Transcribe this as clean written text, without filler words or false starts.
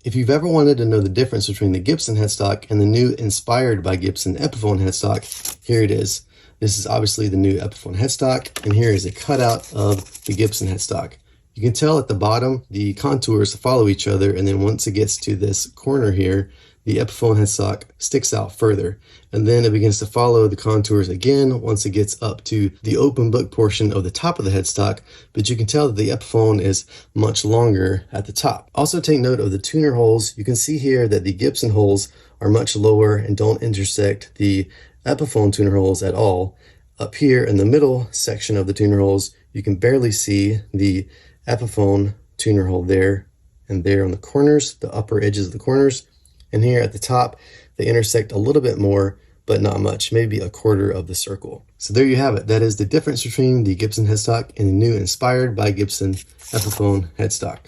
If you've ever wanted to know the difference between the Gibson headstock and the new inspired by Gibson Epiphone headstock, here it is. This is obviously the new Epiphone headstock, and here is a cutout of the Gibson headstock. You can tell at the bottom the contours follow each other, and then once it gets to this corner here, the Epiphone headstock sticks out further, and then it begins to follow the contours again once it gets up to the open book portion of the top of the headstock, but you can tell that the Epiphone is much longer at the top. Also take note of the tuner holes. You can see here that the Gibson holes are much lower and don't intersect the Epiphone tuner holes at all. Up here in the middle section of the tuner holes, you can barely see the Epiphone tuner hole there and there on the corners, the upper edges of the corners. And here at the top, they intersect a little bit more, but not much, maybe a quarter of the circle. So there you have it. That is the difference between the Gibson headstock and the new inspired by Gibson Epiphone headstock.